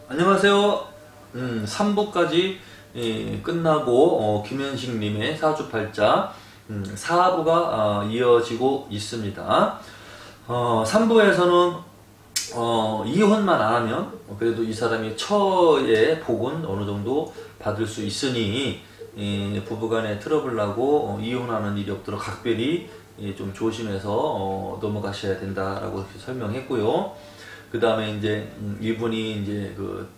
안녕하세요. 3부까지 끝나고 김현식님의 사주팔자 4부가 이어지고 있습니다. 3부에서는 이혼만 안 하면 그래도 이 사람이 처의 복은 어느 정도 받을 수 있으니 부부간에 트러블 나고 이혼하는 일이 없도록 각별히 좀 조심해서 넘어가셔야 된다라고 이렇게 설명했고요. 그 다음에 이제 이분이 이제 그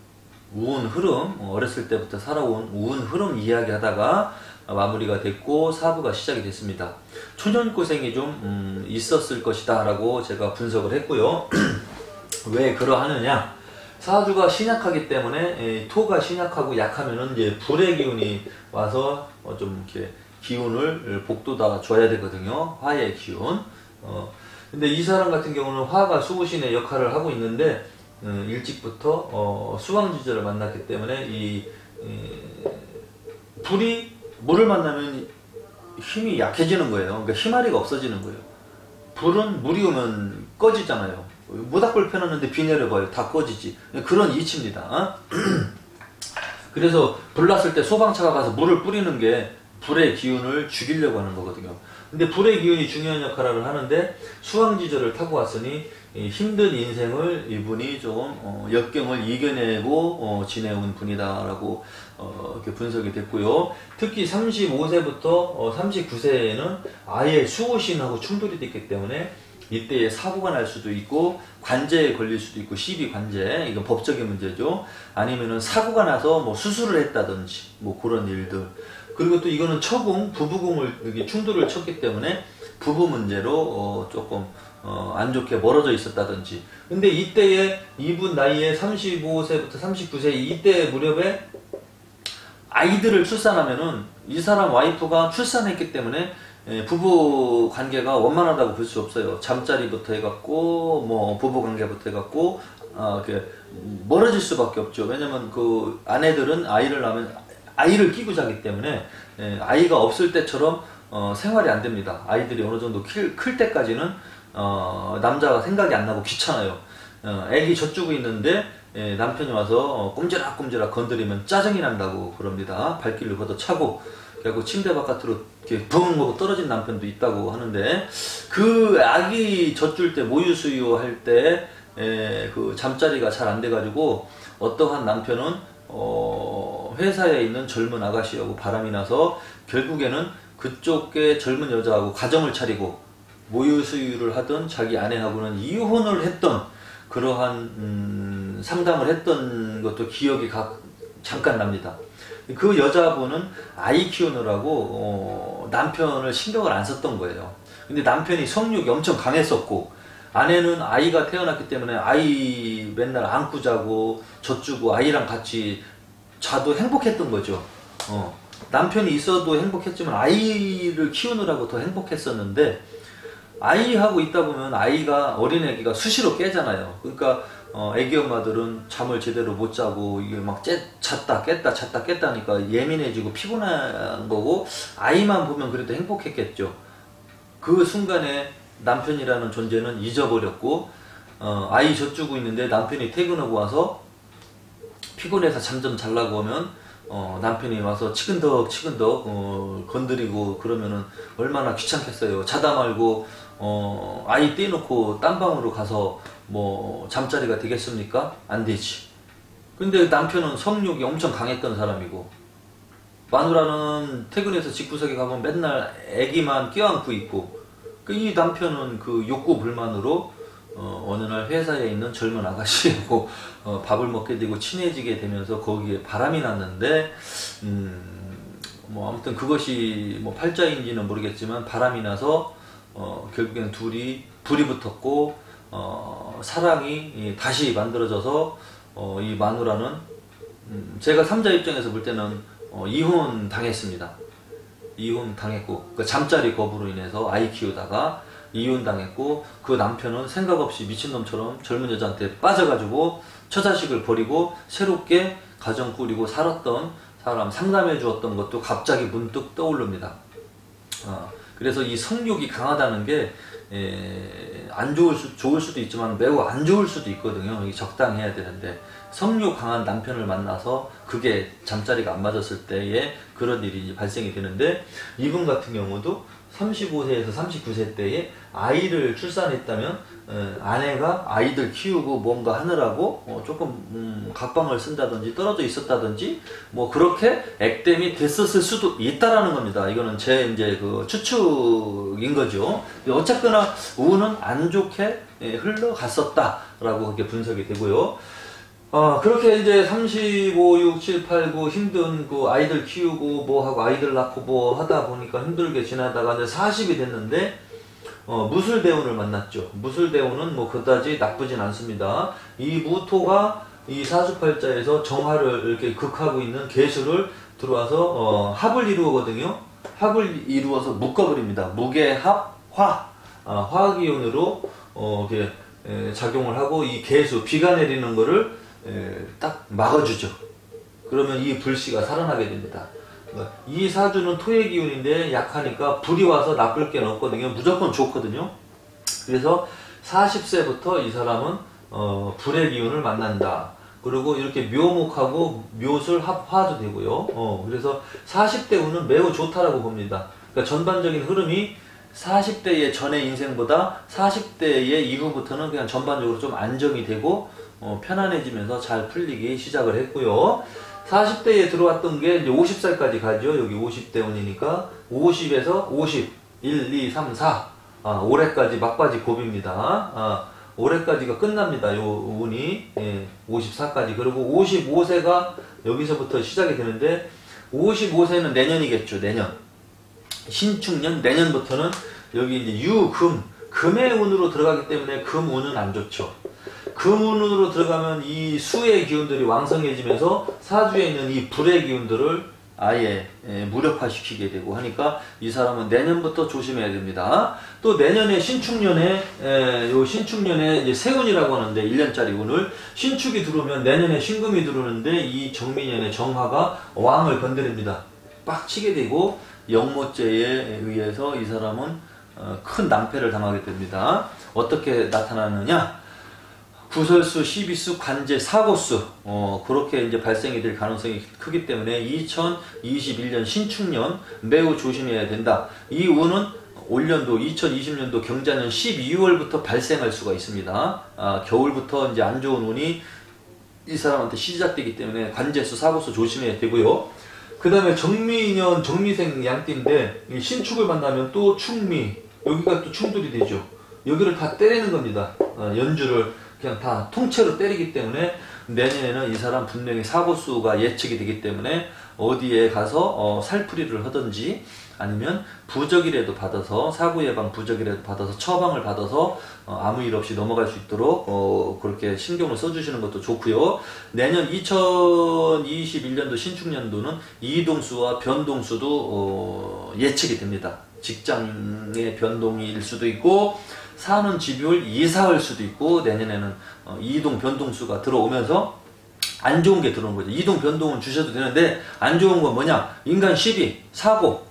우운 흐름, 어렸을 때부터 살아온 우운 흐름 이야기 하다가 마무리가 됐고 4부가 시작이 됐습니다. 초년고생이 좀 있었을 것이다 라고 제가 분석을 했고요. 왜 그러하느냐, 사주가 신약하기 때문에 토가 신약하고 약하면은 이제 불의 기운이 와서 좀 이렇게 기운을 복돋아 줘야 되거든요. 화의 기운. 근데 이 사람 같은 경우는 화가 수부신의 역할을 하고 있는데 일찍부터 수왕지절을 만났기 때문에 불이 물을 만나면 힘이 약해지는 거예요. 그러니까 힘아리가 없어지는 거예요. 불은 물이 오면 꺼지잖아요. 모닥불 펴놨는데 비 내려봐요. 다 꺼지지. 그런 이치입니다. 그래서 불 났을 때 소방차가 가서 물을 뿌리는 게 불의 기운을 죽이려고 하는 거거든요. 근데 불의 기운이 중요한 역할을 하는데 수왕지절을 타고 왔으니 힘든 인생을 이분이 좀 역경을 이겨내고 지내온 분이다라고 이렇게 분석이 됐고요. 특히 35세부터 39세에는 아예 수호신하고 충돌이 됐기 때문에 이때에 사고가 날 수도 있고 관제에 걸릴 수도 있고, 시비관제, 이건 법적인 문제죠. 아니면은 사고가 나서 뭐 수술을 했다든지 뭐 그런 일들. 그리고 또 이거는 처궁, 부부궁을 이렇게 충돌을 쳤기 때문에 부부 문제로 조금 안 좋게 멀어져 있었다든지. 근데 이때에 이분 나이에 35세부터 39세 이때 무렵에 아이들을 출산하면은 이 사람 와이프가 출산했기 때문에 부부 관계가 원만하다고 볼 수 없어요. 잠자리부터 해갖고 뭐 부부 관계부터 해갖고 이렇게 멀어질 수밖에 없죠. 왜냐면 그 아내들은 아이를 낳으면 아이를 끼고 자기 때문에 아이가 없을 때처럼 생활이 안 됩니다. 아이들이 어느 정도 클 때까지는 남자가 생각이 안 나고 귀찮아요. 애기 젖주고 있는데 남편이 와서 꼼지락꼼지락 건드리면 짜증이 난다고 그럽니다. 발길을 걷어차고 그래갖고 침대 바깥으로 이렇게 붕 하고 떨어진 남편도 있다고 하는데, 그 아기 젖줄 때 모유 수유할 때 그 잠자리가 잘 안 돼가지고 어떠한 남편은 회사에 있는 젊은 아가씨하고 바람이 나서 결국에는 그쪽의 젊은 여자하고 가정을 차리고 모유 수유를 하던 자기 아내하고는 이혼을 했던 그러한 상담을 했던 것도 기억이 잠깐 납니다. 그 여자분은 아이 키우느라고 남편을 신경을 안 썼던 거예요. 근데 남편이 성욕이 엄청 강했었고 아내는 아이가 태어났기 때문에 아이 맨날 안고 자고 젖주고 아이랑 같이 자도 행복했던 거죠. 남편이 있어도 행복했지만 아이를 키우느라고 더 행복했었는데, 아이하고 있다 보면 어린애기가 수시로 깨잖아요. 그러니까 애기 엄마들은 잠을 제대로 못 자고 이게 막 잤다 깼다 하니까 예민해지고 피곤한 거고, 아이만 보면 그래도 행복했겠죠. 그 순간에 남편이라는 존재는 잊어버렸고 아이 젖주고 있는데 남편이 퇴근하고 와서 피곤해서 잠 좀 자려고 하면 남편이 와서 치근덕 건드리고 그러면은 얼마나 귀찮겠어요. 자다 말고 아이 떼놓고 딴 방으로 가서 뭐 잠자리가 되겠습니까? 안 되지. 근데 남편은 성욕이 엄청 강했던 사람이고, 마누라는 퇴근해서 집구석에 가면 맨날 애기만 껴안고 있고, 이 남편은 그 욕구 불만으로 어느 날 회사에 있는 젊은 아가씨하고 밥을 먹게 되고 친해지게 되면서 거기에 바람이 났는데, 뭐 아무튼 그것이 뭐 팔자인지는 모르겠지만 바람이 나서 결국에는 둘이 불이 붙었고 사랑이 다시 만들어져서 이 마누라는 제가 3자 입장에서 볼 때는 이혼 당했습니다. 이혼 당했고, 그 잠자리 거부로 인해서 아이 키우다가 이혼 당했고, 그 남편은 생각 없이 미친놈처럼 젊은 여자한테 빠져가지고 처자식을 버리고 새롭게 가정 꾸리고 살았던 사람, 상담해 주었던 것도 갑자기 문득 떠오릅니다. 그래서 이 성욕이 강하다는 게 안 좋을 수도 있지만 매우 안 좋을 수도 있거든요. 이게 적당해야 되는데 성욕 강한 남편을 만나서 그게 잠자리가 안 맞았을 때에 그런 일이 이제 발생이 되는데, 이분 같은 경우도 35세에서 39세 때에 아이를 출산했다면 아내가 아이들 키우고 뭔가 하느라고 조금 각방을 쓴다든지 떨어져 있었다든지 뭐 그렇게 액땜이 됐었을 수도 있다라는 겁니다. 이거는 제 이제 그 추측인 거죠. 어쨌거나 운은 안 좋게 흘러갔었다라고 그렇게 분석이 되고요. 그렇게 이제 35, 6, 7, 8, 9 힘든 그 아이들 키우고 뭐 하고 아이들 낳고 뭐 하다 보니까 힘들게 지나다가 이제 40이 됐는데 무술대운을 만났죠. 무술대운은 뭐 그다지 나쁘진 않습니다. 이 무토가 이 사주팔자에서 정화를 이렇게 극하고 있는 계수를 들어와서 합을 이루거든요. 합을 이루어서 묶어버립니다. 무게합 화, 화기운으로 이렇게 작용을 하고 이 계수 비가 내리는 거를 딱 막아주죠. 그러면 이 불씨가 살아나게 됩니다. 이 사주는 토의 기운인데 약하니까 불이 와서 나쁠 게 없거든요. 무조건 좋거든요. 그래서 40세부터 이 사람은 불의 기운을 만난다. 그리고 이렇게 묘목하고 묘술 합화도 되고요. 그래서 40대 운은 매우 좋다라고 봅니다. 그러니까 전반적인 흐름이 40대의 전의 인생보다 40대의 이후부터는 그냥 전반적으로 좀 안정이 되고 편안해지면서 잘 풀리기 시작을 했고요. 40대에 들어왔던 게 이제 50살까지 가죠. 여기 50대 운이니까 50에서 50, 1, 2, 3, 4 올해까지 막바지 고비입니다. 올해까지가 끝납니다. 요 운이 54까지. 그리고 55세가 여기서부터 시작이 되는데 55세는 내년이겠죠. 내년 신축년 내년부터는 여기 이제 유금 금의 운으로 들어가기 때문에 금 운은 안 좋죠. 금운으로 들어가면 이 수의 기운들이 왕성해지면서 사주에 있는 이 불의 기운들을 아예 무력화시키게 되고 하니까 이 사람은 내년부터 조심해야 됩니다. 또 내년에 신축년에 요 신축년에 이제 세운이라고 하는데 1년짜리 운을 신축이 들어오면 내년에 신금이 들어오는데 이 정미년에 정화가 왕을 건드립니다. 빡치게 되고 영모죄에 의해서 이 사람은 큰 낭패를 당하게 됩니다. 어떻게 나타나느냐? 구설수, 시비수, 관제, 사고수 그렇게 이제 발생이 될 가능성이 크기 때문에 2021년 신축년 매우 조심해야 된다. 이 운은 올년도 2020년도 경자년 12월부터 발생할 수가 있습니다. 겨울부터 이제 안 좋은 운이 이 사람한테 시작되기 때문에 관제수, 사고수 조심해야 되고요. 그 다음에 정미년, 정미생 양띠인데 신축을 만나면 또 축미, 여기가 또 충돌이 되죠. 여기를 다 때리는 겁니다. 연주를 그냥 다 통째로 때리기 때문에 내년에는 이 사람 분명히 사고수가 예측이 되기 때문에 어디에 가서 살풀이를 하든지 아니면 부적이라도 받아서 사고 예방 부적이라도 받아서 처방을 받아서 아무 일 없이 넘어갈 수 있도록 그렇게 신경을 써주시는 것도 좋고요. 내년 2021년도 신축년도는 이동수와 변동수도 예측이 됩니다. 직장의 변동일 수도 있고 사는 집을 이사할 수도 있고 내년에는 이동 변동수가 들어오면서 안 좋은 게 들어오는 거죠. 이동 변동은 주셔도 되는데 안 좋은 건 뭐냐? 인간 시비, 사고,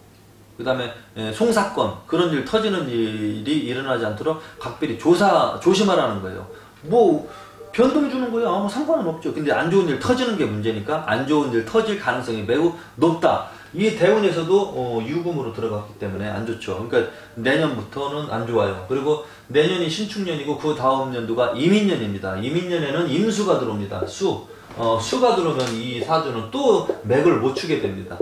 그 다음에 송사건 그런 일 터지는 일이 일어나지 않도록 각별히 조심하라는 거예요. 뭐 변동 주는 거야 아무 상관은 없죠. 근데 안 좋은 일 터지는 게 문제니까 안 좋은 일 터질 가능성이 매우 높다. 이 대운에서도 유금으로 들어갔기 때문에 안 좋죠. 그러니까 내년부터는 안 좋아요. 그리고 내년이 신축년이고 그 다음 년도가 이민년입니다. 이민년에는 임수가 들어옵니다. 수가 들어오면 이 사주는 또 맥을 못 추게 됩니다.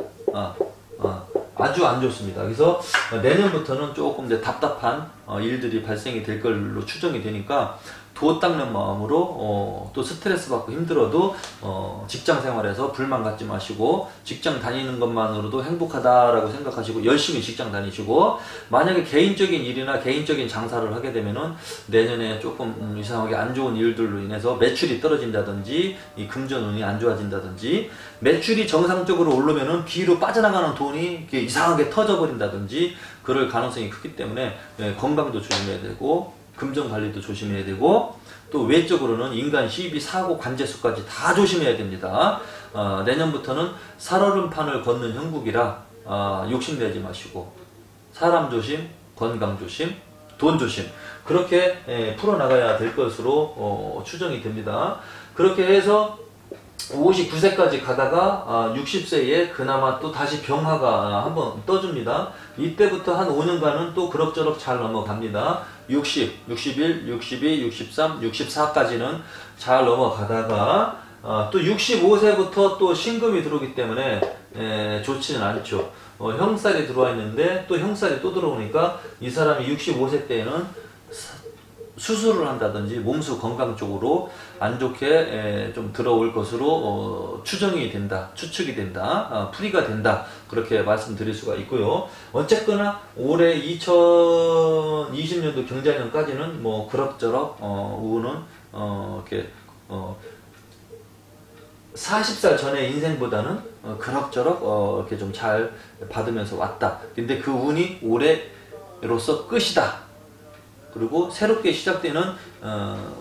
아주 안 좋습니다. 그래서 내년부터는 조금 이제 답답한 일들이 발생이 될 걸로 추정이 되니까 도 닦는 마음으로 또 스트레스 받고 힘들어도 직장 생활에서 불만 갖지 마시고 직장 다니는 것만으로도 행복하다라고 생각하시고 열심히 직장 다니시고 만약에 개인적인 일이나 개인적인 장사를 하게 되면은 내년에 조금 이상하게 안 좋은 일들로 인해서 매출이 떨어진다든지 이 금전운이 안 좋아진다든지 매출이 정상적으로 오르면은 비로 빠져나가는 돈이 이상하게 터져버린다든지 그럴 가능성이 크기 때문에 건강도 조심해야 되고 금전 관리도 조심해야 되고 또 외적으로는 인간 시비, 사고, 관제수까지 다 조심해야 됩니다. 내년부터는 살얼음판을 걷는 형국이라 욕심내지 마시고 사람 조심, 건강 조심, 돈 조심. 그렇게 풀어나가야 될 것으로 추정이 됩니다. 그렇게 해서 59세까지 가다가 60세에 그나마 또 다시 병화가 한번 떠줍니다. 이때부터 한 5년간은 또 그럭저럭 잘 넘어갑니다. 60, 61, 62, 63, 64까지는 잘 넘어가다가 또 65세부터 또 신금이 들어오기 때문에 좋지는 않죠. 형살이 들어와 있는데 또 형살이 또 들어오니까 이 사람이 65세 때에는 수술을 한다든지 몸수 건강 쪽으로 안 좋게 좀 들어올 것으로 추정이 된다, 추측이 된다, 풀이가 된다, 그렇게 말씀드릴 수가 있고요. 어쨌거나 올해 2020년도 경자년까지는 뭐 그럭저럭 우는 이렇게 40살 전의 인생보다는 그럭저럭 이렇게 좀 잘 받으면서 왔다. 근데 그 운이 올해로서 끝이다. 그리고 새롭게 시작되는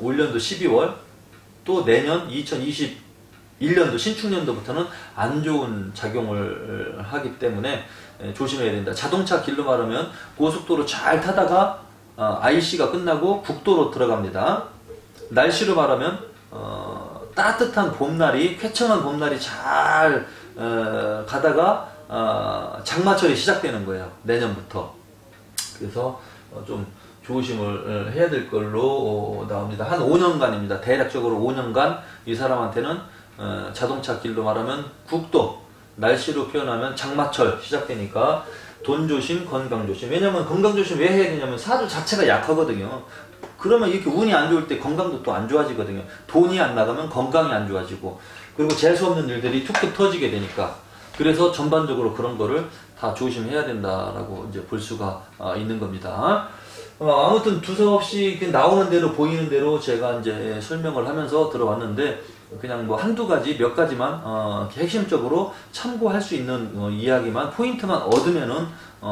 올년도 12월, 또 내년 2021년도 신축년도부터는 안 좋은 작용을 하기 때문에 조심해야 된다. 자동차 길로 말하면 고속도로 잘 타다가 IC가 끝나고 국도로 들어갑니다. 날씨로 말하면 따뜻한 봄날이, 쾌청한 봄날이 잘 가다가 장마철이 시작되는 거예요. 내년부터. 그래서 좀 조심을 해야 될 걸로 나옵니다. 한 5년간입니다. 대략적으로 5년간 이 사람한테는 자동차 길로 말하면 국도, 날씨로 표현하면 장마철 시작되니까 돈 조심, 건강 조심. 왜냐면 건강 조심 왜 해야 되냐면 사주 자체가 약하거든요. 그러면 이렇게 운이 안 좋을 때 건강도 또 안 좋아지거든요. 돈이 안 나가면 건강이 안 좋아지고, 그리고 재수없는 일들이 툭툭 터지게 되니까. 그래서 전반적으로 그런 거를 다 조심해야 된다라고 이제 볼 수가 있는 겁니다. 아무튼 두서없이 나오는 대로 보이는 대로 제가 이제 설명을 하면서 들어왔는데, 그냥 뭐 한두 가지 몇 가지만 핵심적으로 참고할 수 있는 이야기만, 포인트만 얻으면은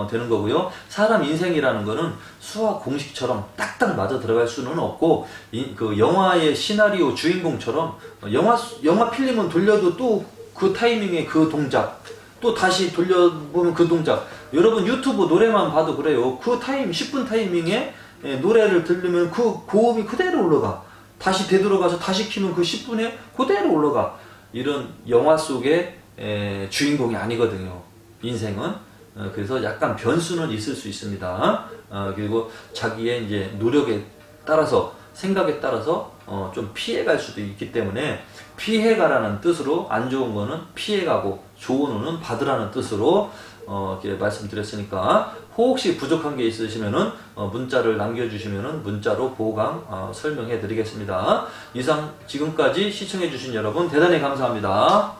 되는 거고요. 사람 인생이라는 거는 수학 공식처럼 딱딱 맞아 들어갈 수는 없고, 그 영화의 시나리오 주인공처럼 영화 필름은 돌려도 또 그 타이밍에 그 동작, 또 다시 돌려보면 그 동작. 여러분 유튜브 노래만 봐도 그래요. 그 10분 타이밍에 노래를 들으면 그 고음이 그대로 올라가. 다시 되돌아가서 다시 키면 그 10분에 그대로 올라가. 이런 영화 속의 주인공이 아니거든요, 인생은. 그래서 약간 변수는 있을 수 있습니다. 그리고 자기의 이제 노력에 따라서, 생각에 따라서 좀 피해갈 수도 있기 때문에, 피해가라는 뜻으로 안 좋은 거는 피해가고 좋은 운은 받으라는 뜻으로 이렇게 말씀드렸으니까, 혹시 부족한 게 있으시면은 문자를 남겨주시면은 문자로 보강 설명해 드리겠습니다. 이상 지금까지 시청해 주신 여러분 대단히 감사합니다.